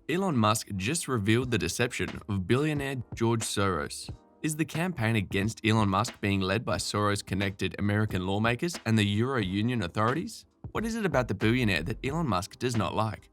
Elon Musk just revealed the deception of billionaire George Soros. Is the campaign against Elon Musk being led by Soros-connected American lawmakers and the Euro Union authorities? What is it about the billionaire that Elon Musk does not like?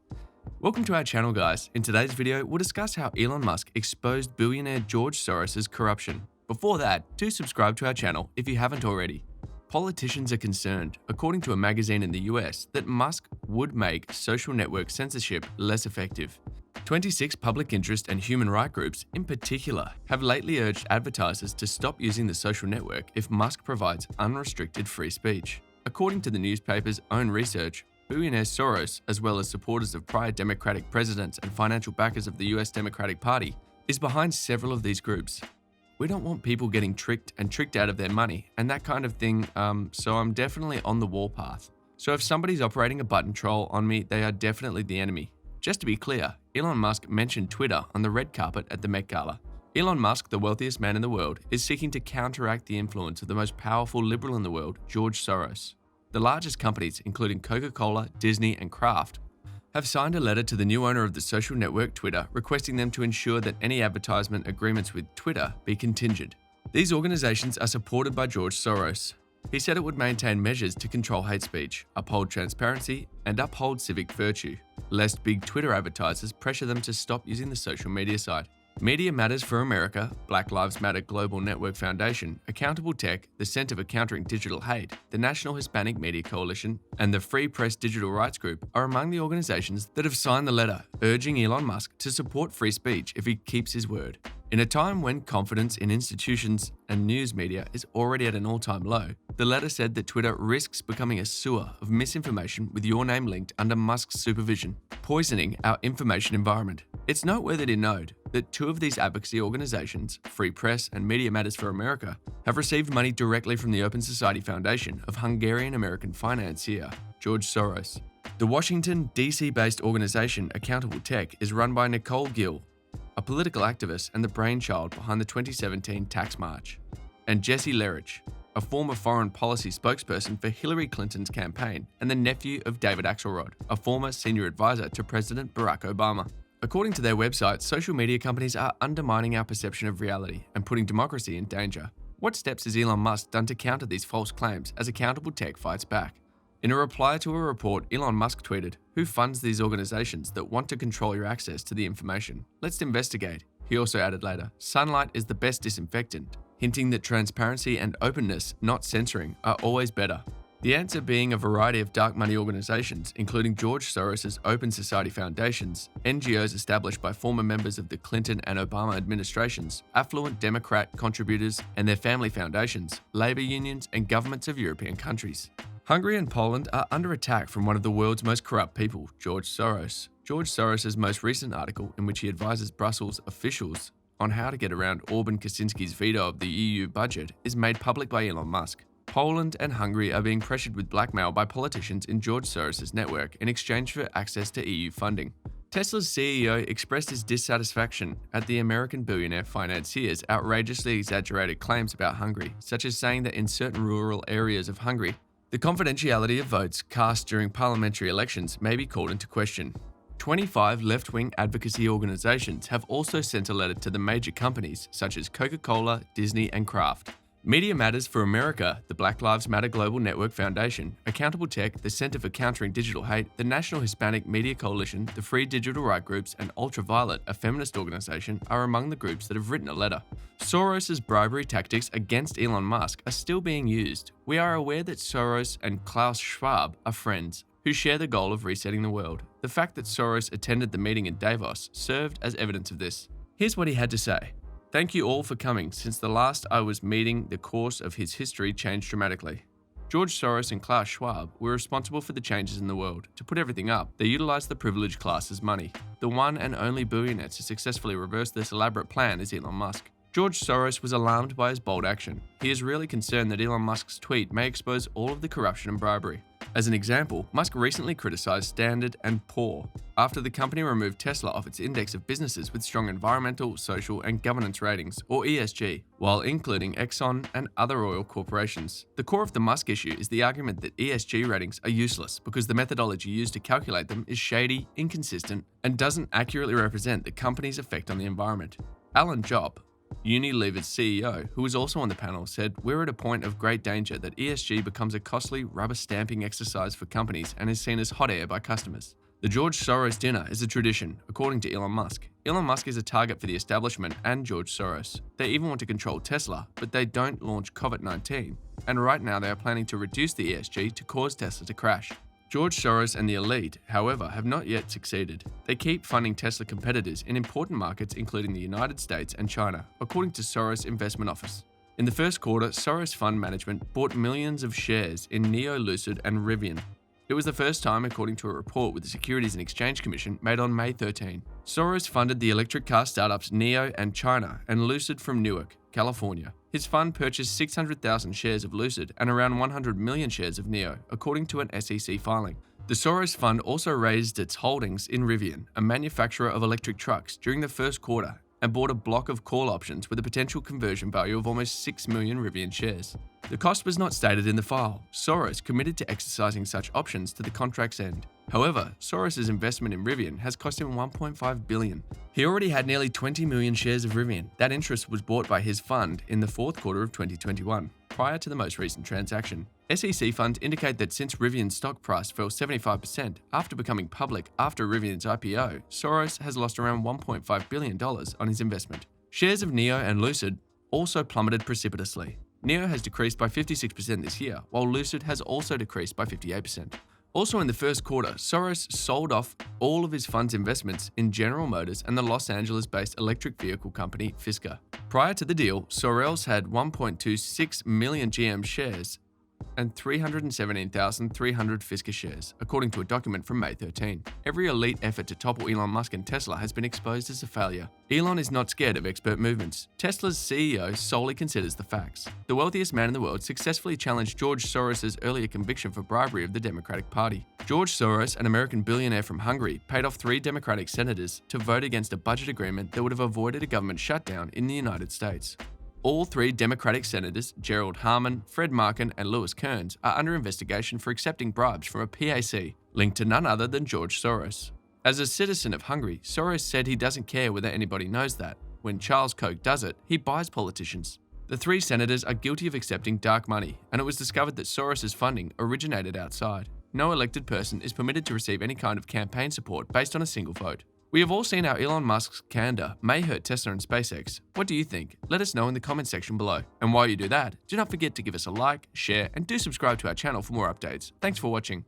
Welcome to our channel, guys. In today's video, we'll discuss how Elon Musk exposed billionaire George Soros' corruption. Before that, do subscribe to our channel if you haven't already. Politicians are concerned, according to a magazine in the US, that Musk would make social network censorship less effective. 26 public interest and human rights groups, in particular, have lately urged advertisers to stop using the social network if Musk provides unrestricted free speech. According to the newspaper's own research, billionaire Soros, as well as supporters of prior Democratic presidents and financial backers of the US Democratic Party, is behind several of these groups. We don't want people getting tricked out of their money and that kind of thing, so I'm definitely on the warpath. So if somebody's operating a button troll on me, they are definitely the enemy. Just to be clear, Elon Musk mentioned Twitter on the red carpet at the Met Gala. Elon Musk, the wealthiest man in the world, is seeking to counteract the influence of the most powerful liberal in the world, George Soros. The largest companies, including Coca-Cola, Disney, and Kraft, have signed a letter to the new owner of the social network Twitter requesting them to ensure that any advertisement agreements with Twitter be contingent. These organizations are supported by George Soros. He said it would maintain measures to control hate speech, uphold transparency, and uphold civic virtue, lest big Twitter advertisers pressure them to stop using the social media site. Media Matters for America, Black Lives Matter Global Network Foundation, Accountable Tech, the Center for Countering Digital Hate, the National Hispanic Media Coalition, and the Free Press Digital Rights Group are among the organizations that have signed the letter urging Elon Musk to support free speech if he keeps his word. In a time when confidence in institutions and news media is already at an all-time low, the letter said that Twitter risks becoming a sewer of misinformation with your name linked under Musk's supervision, poisoning our information environment. It's noteworthy to note that two of these advocacy organizations, Free Press and Media Matters for America, have received money directly from the Open Society Foundation of Hungarian-American financier George Soros. The Washington, D.C.-based organization Accountable Tech is run by Nicole Gill, a political activist and the brainchild behind the 2017 tax march, and Jesse Lerich, a former foreign policy spokesperson for Hillary Clinton's campaign and the nephew of David Axelrod, a former senior advisor to President Barack Obama. According to their website, social media companies are undermining our perception of reality and putting democracy in danger. What steps has Elon Musk done to counter these false claims as Accountable Tech fights back? In a reply to a report, Elon Musk tweeted, "Who funds these organizations that want to control your access to the information? Let's investigate." He also added later, "Sunlight is the best disinfectant," hinting that transparency and openness, not censoring, are always better. The answer being a variety of dark money organizations, including George Soros' Open Society Foundations, NGOs established by former members of the Clinton and Obama administrations, affluent Democrat contributors and their family foundations, labor unions, and governments of European countries. Hungary and Poland are under attack from one of the world's most corrupt people, George Soros. George Soros' most recent article, in which he advises Brussels officials on how to get around Orban Kaczynski's veto of the EU budget, is made public by Elon Musk. Poland and Hungary are being pressured with blackmail by politicians in George Soros' network in exchange for access to EU funding. Tesla's CEO expressed his dissatisfaction at the American billionaire financier's outrageously exaggerated claims about Hungary, such as saying that in certain rural areas of Hungary, the confidentiality of votes cast during parliamentary elections may be called into question. 25 left-wing advocacy organizations have also sent a letter to the major companies such as Coca-Cola, Disney, and Kraft. Media Matters for America, the Black Lives Matter Global Network Foundation, Accountable Tech, the Center for Countering Digital Hate, the National Hispanic Media Coalition, the Free Digital Rights Groups, and Ultraviolet, a feminist organization, are among the groups that have written a letter. Soros' bribery tactics against Elon Musk are still being used. We are aware that Soros and Klaus Schwab are friends who share the goal of resetting the world. The fact that Soros attended the meeting in Davos served as evidence of this. Here's what he had to say. "Thank you all for coming. Since the last I was meeting, the course of his history changed dramatically. George Soros and Klaus Schwab were responsible for the changes in the world. To put everything up, they utilized the privileged class's money. The one and only billionaire to successfully reverse this elaborate plan is Elon Musk. George Soros was alarmed by his bold action. He is really concerned that Elon Musk's tweet may expose all of the corruption and bribery. As an example, Musk recently criticized Standard & Poor after the company removed Tesla off its index of businesses with strong environmental, social, and governance ratings, or ESG, while including Exxon and other oil corporations. The core of the Musk issue is the argument that ESG ratings are useless because the methodology used to calculate them is shady, inconsistent, and doesn't accurately represent the company's effect on the environment. Alan Job, Unilever's CEO, who was also on the panel, said, "We're at a point of great danger that ESG becomes a costly rubber stamping exercise for companies and is seen as hot air by customers." The George Soros dinner is a tradition, according to Elon Musk. Elon Musk is a target for the establishment and George Soros. They even want to control Tesla, but they don't launch COVID-19. And right now they are planning to reduce the ESG to cause Tesla to crash. George Soros and the elite, however, have not yet succeeded. They keep funding Tesla competitors in important markets including the United States and China, according to Soros Investment Office. In the first quarter, Soros Fund Management bought millions of shares in Neo, LUCID, and Rivian. It was the first time, according to a report with the Securities and Exchange Commission made on May 13. Soros funded the electric car startups Neo and China and LUCID from Newark, California. His fund purchased 600,000 shares of LUCID and around 100 million shares of Neo, according to an SEC filing. The Soros Fund also raised its holdings in Rivian, a manufacturer of electric trucks, during the first quarter, and bought a block of call options with a potential conversion value of almost 6 million Rivian shares. The cost was not stated in the file. Soros committed to exercising such options to the contract's end. However, Soros' investment in Rivian has cost him $1.5 billion. He already had nearly 20 million shares of Rivian. That interest was bought by his fund in the fourth quarter of 2021, prior to the most recent transaction. SEC funds indicate that since Rivian's stock price fell 75% after becoming public after Rivian's IPO, Soros has lost around $1.5 billion on his investment. Shares of Neo and LUCID also plummeted precipitously. Neo has decreased by 56% this year, while LUCID has also decreased by 58%. Also in the first quarter, Soros sold off all of his fund's investments in General Motors and the Los Angeles-based electric vehicle company Fisker. Prior to the deal, Soros had 1.26 million GM shares and 317,300 Fisker shares, according to a document from May 13. Every elite effort to topple Elon Musk and Tesla has been exposed as a failure. Elon is not scared of expert movements. Tesla's CEO solely considers the facts. The wealthiest man in the world successfully challenged George Soros' earlier conviction for bribery of the Democratic Party. George Soros, an American billionaire from Hungary, paid off 3 Democratic senators to vote against a budget agreement that would have avoided a government shutdown in the United States. All 3 Democratic senators, Gerald Harmon, Fred Markin, and Louis Kearns, are under investigation for accepting bribes from a PAC linked to none other than George Soros. As a citizen of Hungary, Soros said he doesn't care whether anybody knows that. When Charles Koch does it, he buys politicians. The 3 senators are guilty of accepting dark money, and it was discovered that Soros' funding originated outside. No elected person is permitted to receive any kind of campaign support based on a single vote. We have all seen how Elon Musk's candor may hurt Tesla and SpaceX. What do you think? Let us know in the comment section below. And while you do that, do not forget to give us a like, share, and do subscribe to our channel for more updates. Thanks for watching.